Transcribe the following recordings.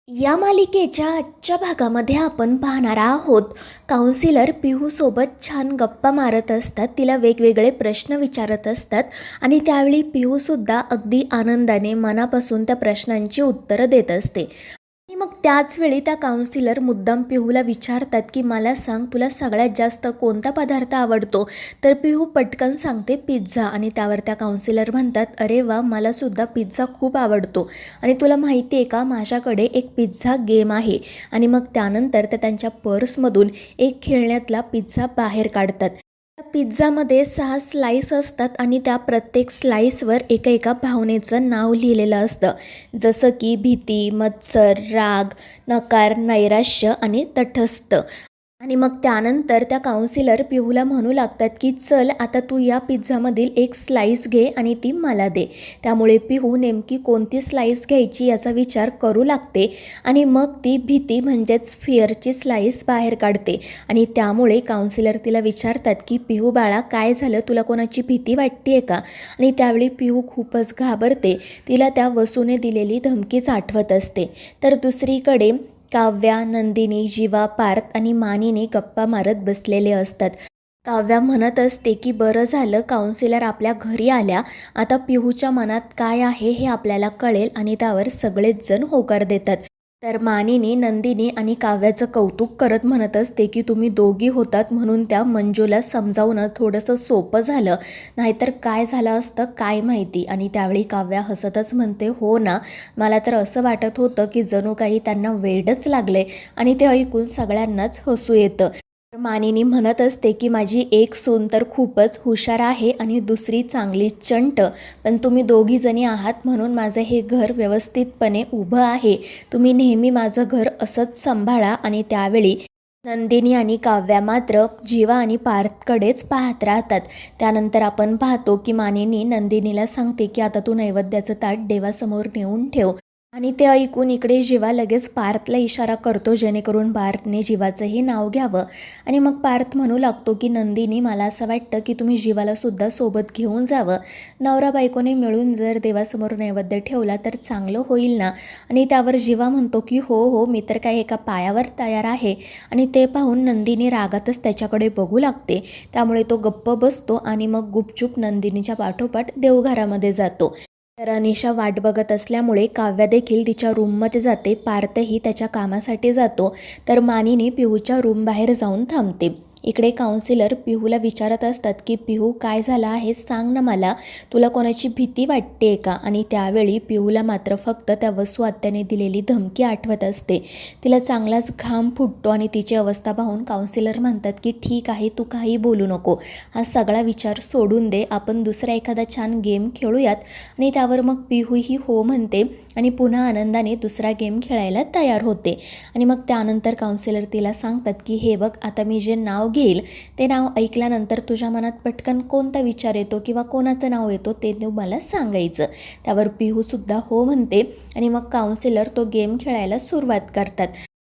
या मालिकेच्या आजच्या भागामध्ये आपण पाहणार आहोत. काउन्सिलर पिहूसोबत छान गप्पा मारत असतात, तिला वेगवेगळे प्रश्न विचारत असतात आणि त्यावेळी पिहूसुद्धा अगदी आनंदाने मनापासून त्या प्रश्नांची उत्तरं देत असते. आणि मग त्याच वेळी त्या काउन्सिलर मुद्दाम पिहूला विचारतात की मला सांग, तुला सगळ्यात जास्त कोणता पदार्थ आवडतो. तर पिहू पटकन सांगते पिझ्झा. आणि त्यावर त्या काउन्सिलर म्हणतात, अरे वा, मलासुद्धा पिझ्झा खूप आवडतो आणि तुला माहिती आहे का, माझ्याकडे एक पिझ्झा गेम आहे. आणि मग त्यानंतर त्या त्यांच्या पर्समधून एक खेळण्यातला पिझ्झा बाहेर काढतात. त्या पिझ्झामध्ये 6 स्लाईस असतात आणि त्या प्रत्येक स्लाईसवर एका एका भावनेचं नाव लिहिलेलं असतं, जसं की भीती, मत्सर, राग, नकार, नैराश्य आणि तटस्थ. आणि मग त्यानंतर त्या काउन्सिलर पिहूला म्हणू लागतात की चल आता तू या पिझ्झामधील एक स्लाईस घे आणि ती मला दे. त्यामुळे पिहू नेमकी कोणती स्लाईस घ्यायची याचा विचार करू लागते आणि मग ती भीती म्हणजेच फिअरची स्लाईस बाहेर काढते. आणि त्यामुळे काउन्सिलर तिला विचारतात की पिहू बाळा, काय झालं, तुला कोणाची भीती वाटते का. आणि त्यावेळी पिहू खूपच घाबरते, तिला त्या वसूने दिलेली धमकीच आठवत असते. तर दुसरीकडे काव्या, नंदिनी, जीवा, पार्थ आणि मानिनी गप्पा मारत बसलेले असतात. काव्या म्हणत असते की बरं झालं काउन्सिलर आपल्या घरी आल्या, आता पिहूच्या मनात काय आहे हे आपल्याला कळेल. आणि त्यावर सगळेच जण होकार देतात. तर मानिनी, नंदिनी आणि काव्याचं कौतुक करत म्हणत असते की तुम्ही दोघी होतात म्हणून त्या मंजूला समजावणं थोडंसं सोपं झालं, नाहीतर काय झालं असतं काय माहिती. आणि त्यावेळी काव्या हसतच म्हणते, हो ना, मला तर असं वाटत होतं की जणू काही त्यांना वेडच लागले. आणि ते ऐकून सगळ्यांनाच हसू येतं. तर मानिनी म्हणत असते की माझी एक सून तर खूपच हुशार आहे आणि दुसरी चांगली चंट, पण तुम्ही दोघी जणी आहात म्हणून माझं हे घर व्यवस्थितपणे उभं आहे. तुम्ही नेहमी माझं घर असंच सांभाळा. आणि त्यावेळी नंदिनी आणि काव्या मात्र जीवा आणि पार्थकडेच पाहत राहतात. त्यानंतर आपण पाहतो की मानिनी नंदिनीला सांगते की आता तू नैवेद्याचं ताट देवासमोर नेऊन ठेव. आणि ते ऐकून इकडे जीवा लगेच पार्थला इशारा करतो जेणेकरून पार्थने जीवाचंही नाव घ्यावं. आणि मग पार्थ म्हणू लागतो की नंदिनी, मला असं वाटतं की तुम्ही जीवाला सुद्धा सोबत घेऊन जावं. नवरा बायकोने मिळून जर देवासमोर नैवेद्य ठेवला तर चांगलं होईल ना. आणि त्यावर जीवा म्हणतो की हो हो, मी तर काय एका पायावर तयार आहे. आणि ते पाहून नंदिनी रागातच त्याच्याकडे बघू लागते. त्यामुळे तो गप्प बसतो आणि मग गुपचूप नंदिनीच्या पाठोपाठ देवघरामध्ये जातो. तर अनिशा वाट बघत असल्यामुळे काव्या देखील तिच्या रूममध्ये जाते. पार्थही त्याच्या कामासाठी जातो. तर मानिनी पिहूच्या रूम बाहेर जाऊन थांबते. इकडे काउन्सिलर पिहूला विचारत असतात की पिहू, काय झालं आहे सांग ना मला, तुला कोणाची भीती वाटते का. आणि त्यावेळी पिहूला मात्र फक्त त्या वसू आत्याने दिलेली धमकी आठवत असते. तिला चांगलाच घाम फुटतो आणि तिची अवस्था पाहून काउन्सिलर म्हणतात की ठीक आहे, तू काही बोलू नको, हा सगळा विचार सोडून दे, आपण दुसरा एखादा छान गेम खेळूयात. आणि त्यावर मग पिहूही हो म्हणते आणि पुन्हा आनंदाने दुसरा गेम खेळायला तयार होते. आणि मग त्यानंतर काउन्सिलर तिला सांगतात की हे बघ, आता मी जे नाव घेईल ते नाव ऐकल्यानंतर तुझ्या मनात पटकन कोणता विचार येतो किंवा कोणाचं नाव येतो ते तू मला सांगायचं. त्यावर पिहूसुद्धा हो म्हणते आणि मग काउन्सिलर तो गेम खेळायला सुरुवात करतात.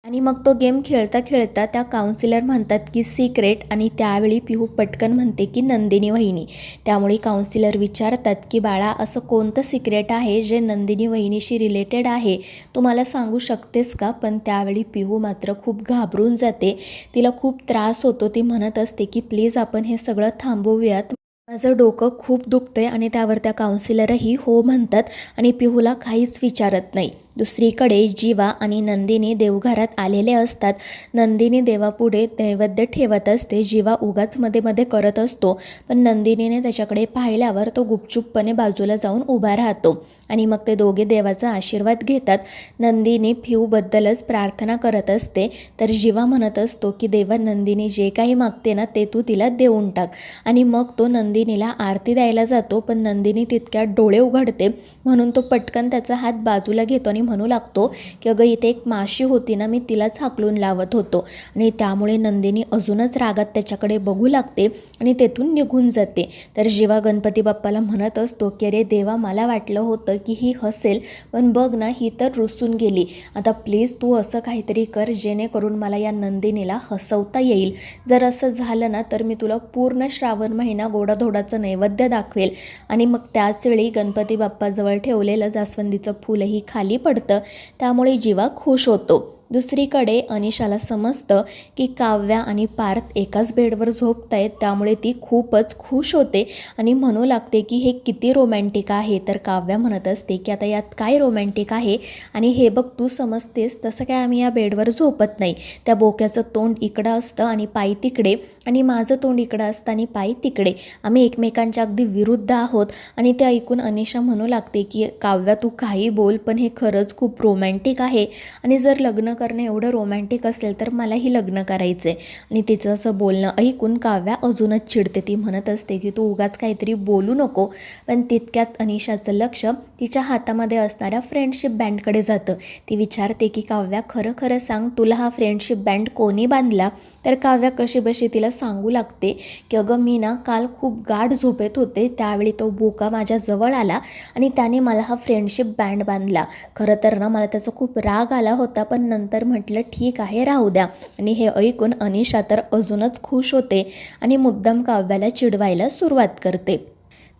आणि मग तो गेम खेळता खेळता त्या काउन्सिलर म्हणतात की सिक्रेट. आणि त्यावेळी पिहू पटकन म्हणते की नंदिनी वहिनी. त्यामुळे काउन्सिलर विचारतात की बाळा, असं कोणतं सिक्रेट आहे जे नंदिनी वहिनीशी रिलेटेड आहे, तू मला सांगू शकतेस का. पण त्यावेळी पिहू मात्र खूप घाबरून जाते, तिला खूप त्रास होतो. ती म्हणत असते की प्लीज आपण हे सगळं थांबवूयात, माझं डोकं खूप दुखतंय. आणि त्यावर त्या काउन्सिलरही हो म्हणतात आणि पिहूला काहीच विचारत नाही. दुसरीकडे जीवा आणि नंदिनी देवघरात आलेले असतात. नंदिनी देवापुढे नैवेद्य ठेवत असते. जीवा उगाच मध्ये मध्ये करत असतो, पण नंदिनीने त्याच्याकडे पाहिल्यावर तो गुपचूपपणे बाजूला जाऊन उभा राहतो. आणि मग ते दोघे देवाचा आशीर्वाद घेतात. नंदिनी पिहूबद्दलच प्रार्थना करत असते. तर जीवा म्हणत असतो की देवा, नंदिनी जे काही मागते ना ते तू तिला देऊन टाक. आणि मग तो नंदिनीला आरती द्यायला जातो, पण नंदिनी तितक्यात डोळे उघडते म्हणून तो पटकन त्याचा हात बाजूला घेतो आणि म्हणू लागतो की अगं, इथे एक माशी होती ना, मी तिलाच हाकलून लावत होतो. आणि त्यामुळे नंदिनी अजूनच रागात त्याच्याकडे बघू लागते आणि तेथून निघून जाते. तर जीवा गणपती बाप्पाला म्हणत असतो की अरे देवा, मला वाटलं होतं की ही हसेल, पण बघ ना, ही तर रुसून गेली. आता प्लीज तू असं काहीतरी कर जेणेकरून मला या नंदिनीला हसवता येईल. जर असं झालं ना तर मी तुला पूर्ण श्रावण महिना गोडाधोडाचं नैवेद्य दाखवेल. आणि मग त्याच वेळी गणपती बाप्पाजवळ ठेवलेलं जास्वंदीचं फूलही खाली पडतं, त्यामुळे जीवा खुश होतो. दुसरीकडे अनिशाला समजतं की काव्या आणि पार्थ एकाच बेडवर झोपत आहेत, त्यामुळे ती खूपच खुश होते आणि म्हणू लागते की हे किती रोमॅन्टिक आहे. तर काव्या म्हणत असते की आता यात काय रोमॅन्टिक आहे, आणि हे बघ तू समजतेस तसं काय आम्ही या बेडवर झोपत नाही. त्या बोक्याचं तोंड इकडं असतं आणि पाय तिकडे, आणि माझं तोंड इकडं असतं आणि पाय तिकडे. आम्ही एकमेकांच्या अगदी विरुद्ध आहोत. आणि ते ऐकून अनिशा म्हणू लागते की काव्या तू काही बोल, पण हे खरंच खूप रोमॅन्टिक आहे, आणि जर लग्न करणं एवढं रोमॅन्टिक असेल तर मलाही लग्न करायचं आहे. आणि तिचं असं बोलणं ऐकून काव्या अजूनच चिडते. ती म्हणत असते की तू उगाच काहीतरी बोलू नको. पण तितक्यात अनिशाचं लक्ष तिच्या हातामध्ये असणाऱ्या फ्रेंडशिप बँडकडे जातं. ती विचारते की काव्या खरं खरं सांग, तुला हा फ्रेंडशिप बँड कोणी बांधला? तर काव्या कशीबशी तिला सांगू लागते की अगं मी ना काल खूप गाढ झोपेत होते, त्यावेळी तो बोका माझ्या जवळ आला आणि त्याने मला हा फ्रेंडशिप बँड बांधला. खरं तर ना मला त्याचा खूप राग आला होता, पण नंतर म्हटलं ठीक आहे राहू द्या. आणि हे ऐकून अनिशा तर अजूनच खुश होते आणि मुद्दाम काव्याला चिडवायला सुरुवात करते.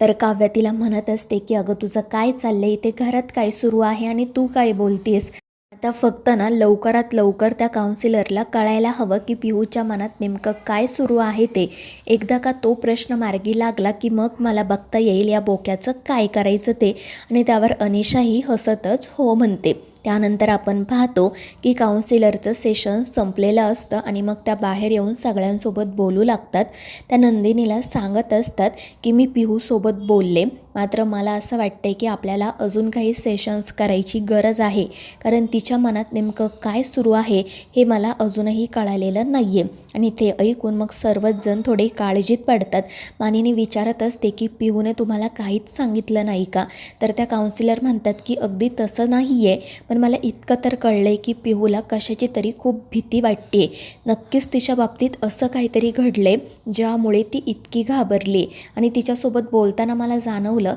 तर काव्या तिला म्हणत असते की अगं तुझं काय चाललंय, इथे घरात काय सुरू आहे आणि तू काय बोलतेस? आता फक्त ना लवकरात लवकर त्या काउन्सिलरला कळायला हवं की पिहूच्या मनात नेमकं काय सुरू आहे ते. एकदा का तो प्रश्न मार्गी लागला की मग मला बघता येईल या बोक्याचं काय करायचं ते. आणि त्यावर अनिशाही हसतच हो म्हणते. त्यानंतर आपण पाहतो की काउन्सिलरचं सेशन संपलेलं असतं आणि मग त्या बाहेर येऊन सगळ्यांसोबत बोलू लागतात. त्या नंदिनीला सांगत असतात की मी पिहूसोबत बोलले, मात्र मला असं वाटतंय की आपल्याला अजून काही सेशन्स करायची गरज आहे, कारण तिच्या मनात नेमकं काय सुरू आहे हे मला अजूनही कळालेलं नाही आहे. आणि ते ऐकून मग सर्वच जण थोडे काळजीत पडतात. मानिनी विचारत असते की पिहूने तुम्हाला काहीच सांगितलं नाही का? तर त्या काउन्सिलर म्हणतात की अगदी तसं नाही आहे, पण मला इतकं तर कळलं आहे की पिहूला कशाची तरी खूप भीती वाटते. नक्कीच तिच्या बाबतीत असं काहीतरी घडले ज्यामुळे ती इतकी घाबरली. आणि तिच्यासोबत बोलताना मला जाणवलं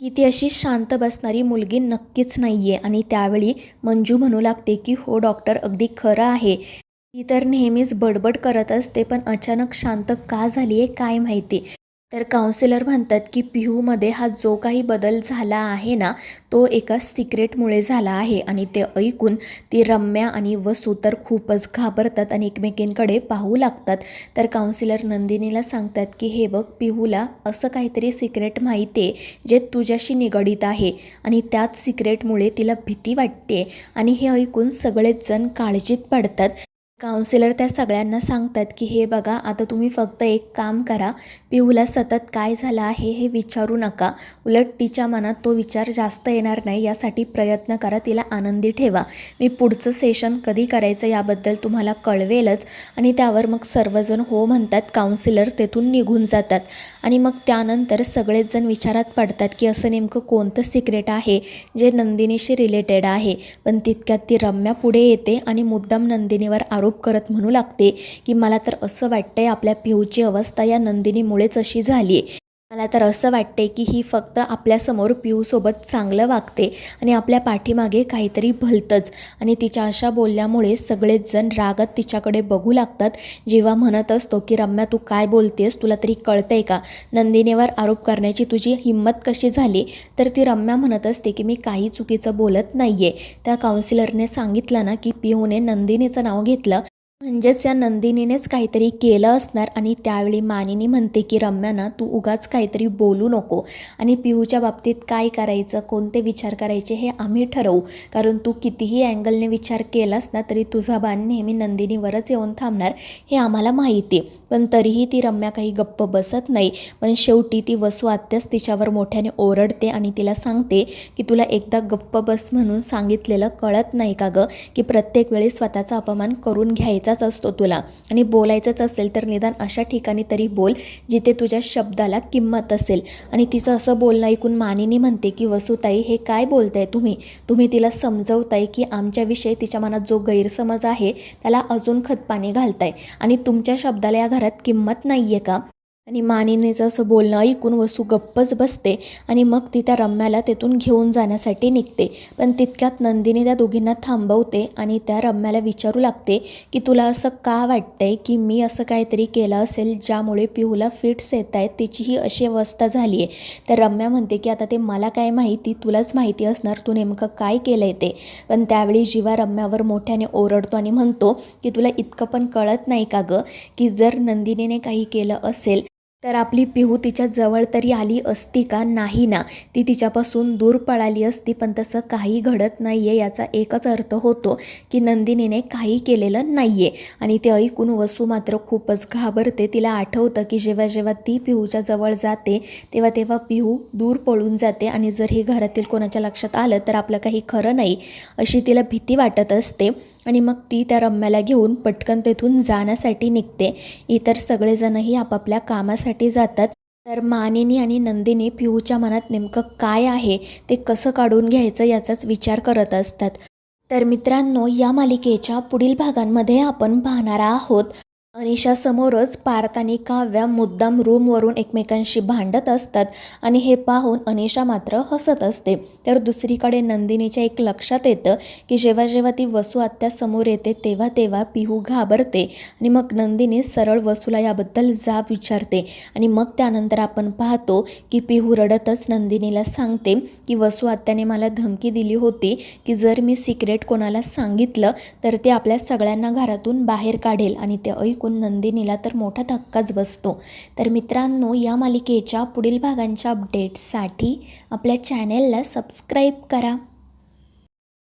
की ती अशी शांत बसणारी मुलगी नक्कीच नाही आहे. आणि त्यावेळी मंजू म्हणू लागते की हो डॉक्टर, अगदी खरं आहे. ती तर नेहमीच बडबड करत असते, पण अचानक शांत का झाली आहे काय माहिती. तर काउन्सिलर म्हणतात की पिहूमध्ये हा जो काही बदल झाला आहे ना, तो एका सिक्रेटमुळे झाला आहे. आणि ते ऐकून ती रम्या आणि वसू तर खूपच घाबरतात आणि एकमेकींकडे पाहू लागतात. तर काउन्सिलर नंदिनीला सांगतात की हे बघ, पिहूला असं काहीतरी सिक्रेट माहिती आहे जे तुझ्याशी निगडीत आहे, आणि त्याच सिक्रेटमुळे तिला भीती वाटते. आणि हे ऐकून सगळेच जण काळजीत पडतात. काउन्सिलर त्या सगळ्यांना सांगतात की हे बघा, आता तुम्ही फक्त एक काम करा, पिहूला सतत काय झालं आहे हे विचारू नका. उलट तिच्या मनात तो विचार जास्त येणार नाही यासाठी प्रयत्न करा, तिला आनंदी ठेवा. मी पुढचं सेशन कधी करायचं याबद्दल तुम्हाला कळवेलच. आणि त्यावर मग सर्वजण हो म्हणतात. काउन्सिलर तेथून निघून जातात. आणि मग त्यानंतर सगळेच जण विचारात पडतात की असं नेमकं कोणतं सिक्रेट आहे जे नंदिनीशी रिलेटेड आहे. पण तितक्यात ती रम्या पुढे येते आणि मुद्दाम नंदिनीवर आरोप करत म्हणू लागते की मला तर असं वाटतंय आपल्या पिहूची अवस्था या नंदिनीमुळेच अशी झाली आहे. मला तर असं वाटते की ही फक्त आपल्यासमोर पिहूसोबत चांगलं वागते आणि आपल्या पाठीमागे काहीतरी भलतंच. आणि तिच्या अशा बोलल्यामुळे सगळेच जण रागात तिच्याकडे बघू लागतात. जेव्हा म्हणत असतो की रम्या तू काय बोलतेस, तुला तरी कळतंय का? नंदिनीवर आरोप करण्याची तुझी हिंमत कशी झाली? तर ती रम्या म्हणत असते की मी काही चुकीचं बोलत नाही आहे. त्या काउन्सिलरने सांगितलं ना की पिहूने नंदिनीचं नाव घेतलं, म्हणजेच या नंदिनीनेच काहीतरी केलं असणार. आणि त्यावेळी मानिनी म्हणते की रम्याना तू उगाच काहीतरी बोलू नको, आणि पिहूच्या बाबतीत काय करायचं, कोणते विचार करायचे हे आम्ही ठरवू, कारण तू कितीही अँगलने विचार केलास ना तरी तुझा बाण नेहमी नंदिनीवरच येऊन थांबणार हे आम्हाला माहिती आहे. पण तरीही ती रम्या काही गप्प बसत नाही. पण शेवटी ती वसू आत्याच तिच्यावर मोठ्याने ओरडते आणि तिला सांगते की तुला एकदा गप्प बस म्हणून सांगितलेलं कळत नाही का गं, की प्रत्येक वेळी स्वतःचा अपमान करून घ्यायचाच असतो तुला, आणि बोलायचंच असेल तर निदान अशा ठिकाणी तरी बोल जिथे तुझ्या शब्दाला किंमत असेल. आणि तिचं असं बोलणं ऐकून मानिनी म्हणते की वसूताई हे काय बोलताय तुम्ही तिला समजवताय की आमच्याविषयी तिच्या मनात जो गैरसमज आहे त्याला अजून खतपाणी घालताय, आणि तुमच्या शब्दाला या घरात किंमत नाही आहे का? आणि मानिनीचं असं बोलणं ऐकून वसू गप्पच बसते आणि मग ती त्या रम्याला तेथून घेऊन जाण्यासाठी निघते. पण तितक्यात नंदिनी त्या दोघींना थांबवते आणि त्या रम्याला विचारू लागते की तुला असं का वाटतंय की मी असं काहीतरी केलं असेल ज्यामुळे पिहूला फिट्स येत आहेत, तिची ही अशी अवस्था झाली आहे. तर रम्या म्हणते की आता ते मला काय माहिती, तुलाच माहिती असणार तू नेमकं काय केलं आहे ते. पण त्यावेळी जीवा रम्यावर मोठ्याने ओरडतो आणि म्हणतो की तुला इतकं पण कळत नाही का गं की जर नंदिनीने काही केलं असेल तर आपली पिहू तिच्या जवळ तरी आली असती का? नाही ना, ती तिच्यापासून दूर पळाली असती. पण तसं काही घडत नाही आहे याचा एकच अर्थ होतो की नंदिनीने काही केलेलं नाही आहे. आणि ते ऐकून वसू मात्र खूपच घाबरते. तिला आठवतं की जेव्हा जेव्हा ती पिहूच्या जवळ जाते तेव्हा तेव्हा पिहू दूर पळून जाते आणि जर हे घरातील कोणाच्या लक्षात आलं तर आपलं काही खरं नाही अशी तिला भीती वाटत असते. आणि मग ती त्या रम्याला घेऊन पटकन तेथून जाण्यासाठी निघते. इतर सगळेजणही आपापल्या कामासाठी जातात. तर मानिनी आणि नंदिनी पिहूच्या मनात नेमकं काय आहे ते कसं काढून घ्यायचं याचाच विचार करत असतात. तर मित्रांनो, या मालिकेच्या पुढील भागांमध्ये आपण पाहणार आहोत अनिशासमोरच पार्थ आणि काव्या मुद्दाम रूमवरून एकमेकांशी भांडत असतात आणि हे पाहून अनिशा मात्र हसत असते. तर दुसरीकडे नंदिनीच्या एक लक्षात येतं की जेव्हा जेव्हा ती वसू आत्यासमोर येते तेव्हा तेव्हा पिहू घाबरते आणि मग नंदिनी सरळ वसूला याबद्दल जाब विचारते. आणि मग त्यानंतर आपण पाहतो की पिहू रडतच नंदिनीला सांगते की वसू आत्याने मला धमकी दिली होती की जर मी सिक्रेट कोणाला सांगितलं तर ते आपल्या सगळ्यांना घरातून बाहेर काढेल. आणि ते ऐकून नंदिनीला तर मोठा धक्काच बसतो. तर मित्रांनो, या मालिकेच्या पुढील भागांच्या अपडेट्ससाठी आपल्या चॅनेलला सबस्क्राईब करा.